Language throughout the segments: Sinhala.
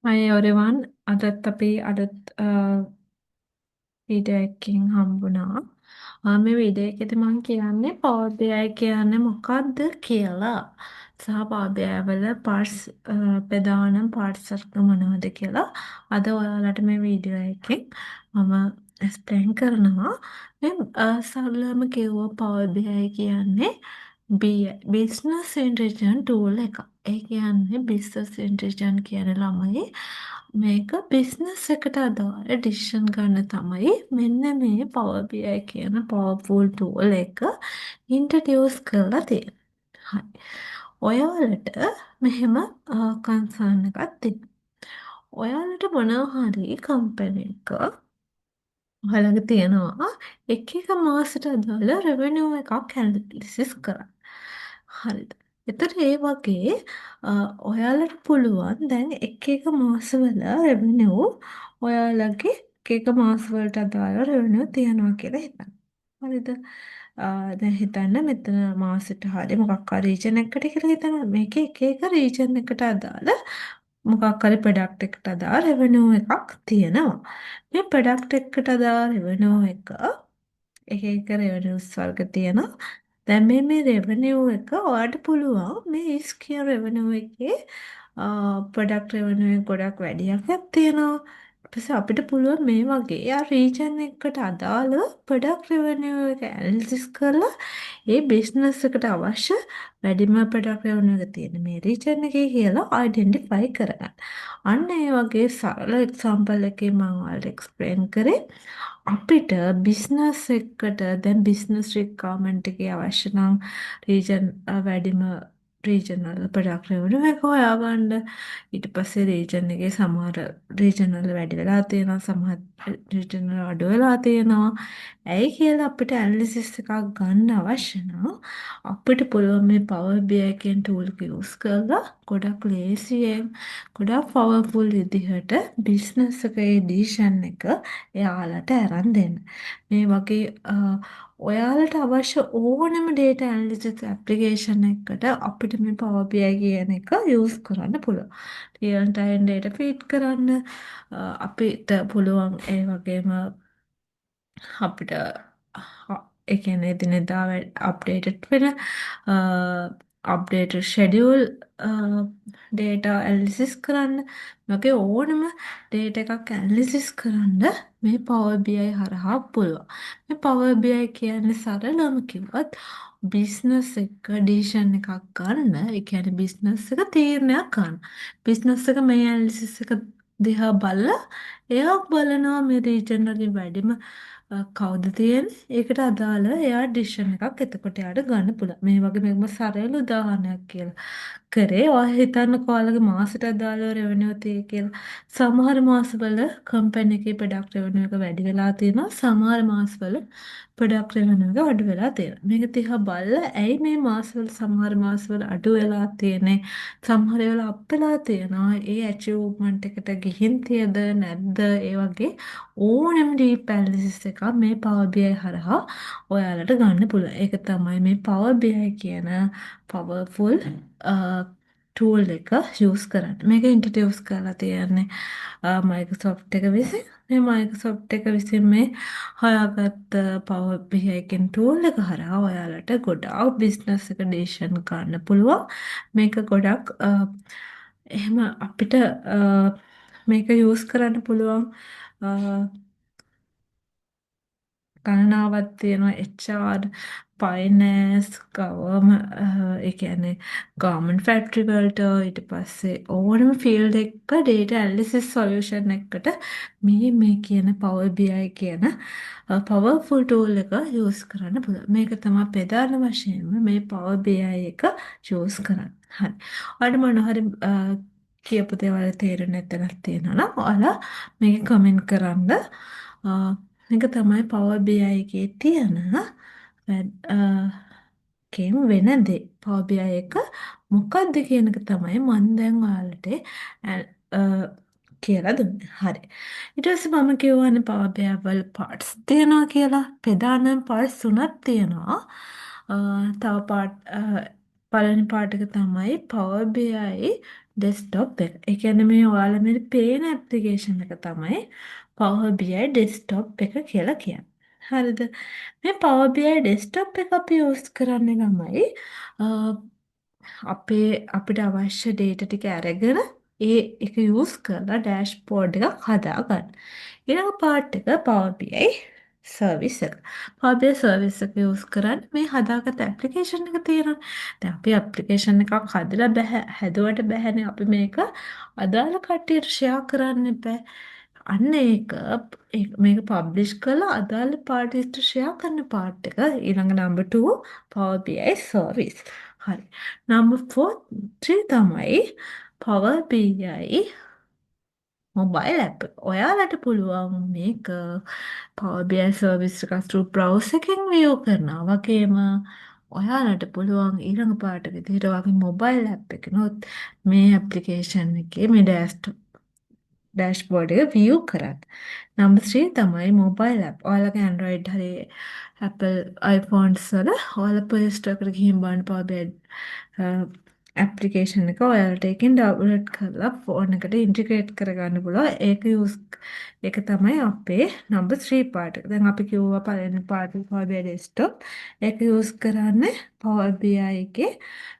Hi everyone, අදත් අපි අලුත් වීඩියෝ එකකින් හම්බුණා. මේ වීඩියෝ එකේදී මම කියන්නේ Power BI කියන්නේ මොකක්ද කියලා. සහ Power BI වල parts ප්‍රධාන parts එක මොනවද කියලා. අද ඔයාලට මේ වීඩියෝ එකෙන් මම explain කරනවා. මේ සරලවම කිව්වොත් Power BI කියන්නේ බිස්නස් ඉන්ටෙලිජන්ට් ටූල් එක. ඒ කියන්නේ බිස්නස් ඉන්ටෙලිජන්ට් කියන ළමයි මේක බිස්නස් එකට අදාළ ඩිසිෂන් ගන්න තමයි මෙන්න මේ Power BI කියන powerful tool එක ඉන්ට්‍රොඩියුස් කරලා තියෙන්නේ. හරි. ඔයාලට මෙහෙම කන්සර්න් එකක් තිබෙනවා. ඔයාලට මොනවා හරි කම්පැනි එකක ඔයාලගේ තියෙනවා එක එක මාසෙට අදාළ රෙවෙනියු එකක් ඇනලිසිස් කරන්න. හරිද? එතකොට ඒ වගේ ඔයාලට පුළුවන් දැන් එක එක මාසවල රෙවෙනියු ඔයාලගේ එක එක මාසවලට අදාළ රෙවෙනියු තියනවා කියලා හිතන්න. හරිද? දැන් හිතන්න මෙතන මාසෙට හරි මොකක් හරි රීජන් එකකට කියලා හිතන්න. මේකේ එක එක රීජන් එකට අදාළ මොකක් හරි ප්‍රොඩක්ට් එකට අදාළ රෙවෙනියු එකක් තියෙනවා. මේ ප්‍රොඩක්ට් එකට අදාළ රෙවෙනියු එක එක එක රෙවෙනියුස් වර්ග තියෙනවා. දැන් මේ රෙවෙනියු එක ඔයාලට පුළුවන් මේ ස්කියර් රෙවෙනියු එකේ ප්‍රොඩක්ට් රෙවෙනියු එක ගොඩක් වැඩියක් තියෙනවා. ඊට පස්සේ අපිට පුළුවන් මේ වගේ රීජන් එකකට අදාළ ප්‍රොඩක්ට් රෙවෙනියු එක ඇනලිසිස් කරලා ඒ බිස්නස් එකට අවශ්‍ය වැඩිම ප්‍රොඩක්ට් රෙවෙනියු එක තියෙන මේ රීජන් එකේ කියලා අයිඩෙන්ටිෆයි කරගන්න. අන්න ඒ වගේ සරල එක්සැම්පල් එකකින් මම ඔයාලට එක්ස්ප්ලেইন කරේ අපිට බිස්නස් එකට දැන් බිස්නස් රික්වයර්මන්ට් එකේ අවශ්‍ය නම් රීජන් වැඩිම රීජනල් ප්‍රොඩක්ට් රෙවෙනියු එක හොයාගන්න. ඊට පස්සේ රීජන් එකේ සමහර රීජන් වල වැඩි වෙලා තියෙනවා සමහර රීජන් වල අඩු වෙලා තියෙනවා. ඇයි කියලා අපිට ඇනලිසිස් එකක් ගන්න අවශ්‍ය නම් අපිට පුළුවන් මේ Power BI කියන tool එක use කරලා ගොඩක් ලේසියෙන් ගොඩක් powerful විදිහට බිස්නස් එකේ ඩිසිෂන් එක එයාලට අරන් දෙන්න. මේ වගේ ඔයාලට අවශ්‍ය ඕනම data analytics application එකකට අපිට මේ Power BI කියන එක use කරන්න පුළුවන්. real time data feed කරන්න අපිට පුළුවන් ඒ වගේම අපිට ඒ කියන්නේ එදිනෙදා අප්ඩේටඩ් වෙන අප්ඩේටඩ් ෂෙඩියුල් data ඇනලිසිස් කරන්න වගේ ඕනම data එකක් ඇනලිසිස් කරන්න මේ Power BI හරහා පුළුවන්. මේ Power BI කියන්නේ සරලවම කිව්වොත් බිස්නස් එක ඩිසිෂන් එකක් ගන්න. ඒ කියන්නේ බිස්නස් එක තීරණයක් ගන්න. බිස්නස් එක මේ ඇනලිසිස් එක දිහා බලලා එයා බලනවා මේ රීජන් වලින් වැඩිම කවුද තියෙන්නේ? ඒකට අදාළ එයා ඩිසිෂන් එකක් එතකොට එයාට ගන්න පුළුවන්. මේ වගේ මේකම සරල උදාහරණයක් කියලා. කරේ ඔය හිතන්නකෝ ඔයාලගේ මාසෙට අදාළව රෙවෙනියු තියෙයි කියලා. සමහර මාසවල කම්පැනි එකේ ප්‍රොඩක්ට් රෙවෙනියු එක වැඩි වෙලා තියෙනවා. සමහර මාසවල ප්‍රොඩක්ට් රෙවෙනියු එක අඩු වෙලා තියෙනවා. මේක දිහා බලලා ඇයි මේ මාසවල සමහර මාසවල අඩු වෙලා තියෙන්නේ? සමහර ඒවාල අප් වෙලා තියෙනවා. ඒ ඇචීව්මන්ට් එකට ගිහින් තියද නැද්ද? ඒ වගේ ඕනෙම ඩීප් ඇනලිසිස් එකක් මේ Power BI හරහා ඔයාලට ගන්න පුළුවන්. ඒක තමයි මේ Power BI කියන powerful tool එක use කරන්න. මේක introduce කරලා තියෙන්නේ Microsoft එක විසින්. මේ Microsoft එක විසින් මේ හොයාගත්ත Power BI කියන tool එක හරහා ඔයාලට ගොඩාක් business එක decision ගන්න පුළුවන්. මේක ගොඩක් එහෙම අපිට මේක use කරන්න පුළුවන් ගණනාවක් තියෙනවා HR ෆයිනෑන්ස් ඒ කියන්නේ ගාමන්ට් ෆැක්ටරි වලට ඊට පස්සේ ඕනම ෆීල්ඩ් එකක data analysis solution එකකට මේ කියන Power BI කියන powerful tool එක use කරන්න පුළුවන්. මේක තමයි ප්‍රධාන වශයෙන්ම මේ Power BI එක use කරන්නේ. හරි. ඔයාලට මොනවා හරි කියපු දේවල් තේරුනේ නැත්නම් තියෙනවා නම් ඔයාලා මේක කමෙන්ට් කරන්න. මේක තමයි Power BI එකේ තියෙන කේම වෙන දේ. Power BI එක මොකක්ද කියන එක තමයි මම දැන් ඔයාලට කියලා දුන්නේ. හරි. ඊට පස්සේ මම කියවනේ Power BI වල parts තියෙනවා කියලා. ප්‍රධාන parts තුනක් තියෙනවා. තව part පළවෙනි පාර්ට් එක තමයි Power BI desktop එක. ඒ කියන්නේ මේ ඔයාලා මේ පේන ඇප්ලිකේෂන් එක තමයි Power BI desktop එක කියලා කියන්නේ. හරිද? මේ Power BI desktop එක අපි යූස් කරන්නේ ළමයි අපිට අවශ්‍ය data ටික අරගෙන ඒ එක යූස් කරලා ඩෑෂ්බෝඩ් එකක් හදාගන්න. ඊළඟ පාර්ට් එක Power BI සර්විස් එක. Power BI සර්විස් එක යූස් කරන්න මේ හදාගත්ත ඇප්ලිකේෂන් එක තියෙනවා. දැන් අපි ඇප්ලිකේෂන් එකක් හැදුවට බැහැනේ අපි මේක අදාළ කට්ටියට ෂෙයා කරන්න බෑ. අන්න මේක පබ්ලිෂ් කරලා අදාළ පාර්ටිස්ට ෂෙයා කරන පාර්ට් එක ඊළඟ නම්බර් 2 Power BI සර්විස්. හරි. නම්බර් 3 තමයි Power BI මොබයිල් ඇප් එක. ඔයාලට පුළුවන් මේක Power BI සර්විස් එක through browser එකෙන් view කරනවා. වගේම ඔයාලට පුළුවන් ඊළඟ පාට විදිහට වගේ මොබයිල් ඇප් එකනොත් මේ ඇප්ලිකේෂන් එකේ මේ ඩෑෂ්බෝඩ් එක view කරන්න. නම්බර් 3 තමයි මොබයිල් ඇප්. ඔයාලගේ Android හරි Apple iPhones වල ඔයාලා Play Store එකට ගිහින් බලන්න Power BI ඇප්ලිකේෂන් එක ඔයාලට ඒකෙන් ඩවුන්ලෝඩ් කරලා ෆෝන් එකට ඉන්ටිග්‍රේට් කරගන්න පුළුවන්. ඒක තමයි අපේ නම්බර් 3 පාර්ට් එක. දැන් අපි කිව්වා පළවෙනි පාර්ට් එක Power BI desktop. ඒක යූස් කරන්නේ Power BI එකේ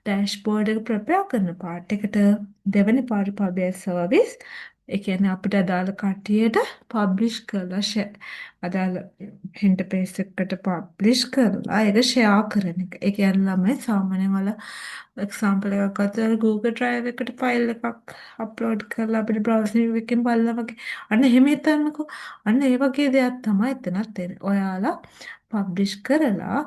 ඩෑෂ්බෝඩ් එක ප්‍රපෙයාර් කරන පාර්ට් එකට. දෙවෙනි පාර්ට් Power BI service. ඒ කියන්නේ අපිට අදාළ කට්ටියට පබ්ලිෂ් කරලා අදාළ ඉන්ටර්ෆේස් එකට පබ්ලිෂ් කරලා ඒක ෂෙයා කරන එක. ඒ කියන්නේ ළමයි සාමාන්‍යයෙන් වල එක්සැම්පල් එකක් ගත්තොත් Google Drive එකට ෆයිල් එකක් අප්ලෝඩ් කරලා අපිට බ්‍රවුසර් එකකින් බලලා වගේ. අන්න එහෙම හිතන්නකෝ. අන්න ඒ වගේ දෙයක් තමයි එතනත් තියෙන්නේ. ඔයාලා පබ්ලිෂ් කරලා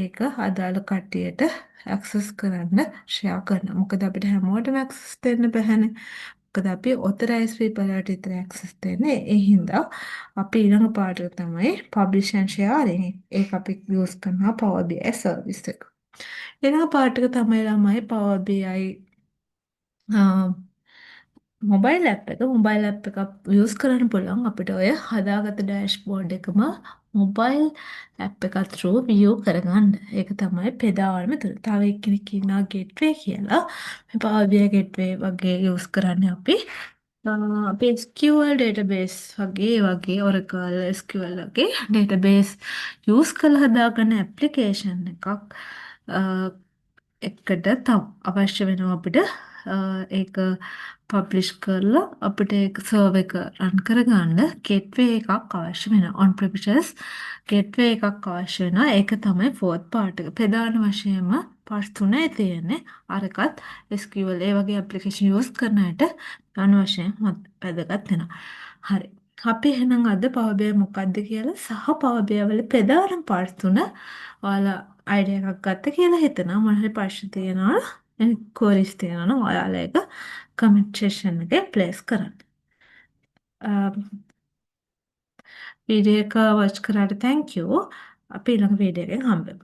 ඒක අදාළ කට්ටියට ඇක්සස් කරන්න ෂෙයා කරනවා. මොකද අපිට හැමෝටම ඇක්සස් දෙන්න බැහැනේ. මොකද අපි ඔතරයිස් පීපල්ලට විතර ඇක්සස් දෙන්නේ. ඒ හින්දා අපි ඊළඟ පාට තමයි පබ්ලිෂ් ඇන්ඩ් ෂෙයාරින්. ඒක අපි යූස් කරනවා Power BI සර්විස් එක. ඊළඟ පාට එක තමයි ළමයි Power BI මොබයිල් ඇප් එකක් යූස් කරන්න පුළුවන් අපිට ඔය හදාගත්ත ඩෑෂ්බෝඩ් එකම මොබයිල් ඇප් එකක් through view කරගන්න. ඒක තමයි ප්‍රධානම තුන. තව එක්කෙනෙක් ඉන්නවා ගෙට්වේ කියලා. මේ Power BI ගෙට්වේ වගේ යූස් කරන්නේ අපි SQL database වගේ Oracle SQL වගේ database යූස් කරලා හදාගන්න ඇප්ලිකේෂන් එකක් එකට අවශ්‍ය වෙනවා අපිට ඒක පබ්ලිෂ් කරලා අපිට ඒක සර්වර් එක රන් කරගන්න ගෙට්වේ එකක් අවශ්‍ය වෙනවා. on premises ගෙට්වේ එකක් අවශ්‍ය වෙනවා. ඒක තමයි fourth part එක. ප්‍රධාන වශයෙන්ම parts තුනේ තියෙන්නේ. අරකට SQL ඒ වගේ ඇප්ලිකේෂන් යූස් කරන අයට අනවශ්‍යයෙන් වැදගත් වෙනවා. හරි. අපි එහෙනම් අද Power BI මොකක්ද කියලා සහ Power BI වල ප්‍රධාන parts තුන ඔයාලා අයිඩියා එකක් ගත්ත කියලා හිතනවා. මොන හරි ප්‍රශ්න තියෙනවා නම් queries තියෙනවා නම් ඔයාලා ඒක කමෙන්ට් සෙක්ෂන් එකේ ප්ලේස් කරන්න. වීඩියෝ එක වොච් කරාට thank you. අපි ඊළඟ වීඩියෝ එකෙන් හම්බෙමු.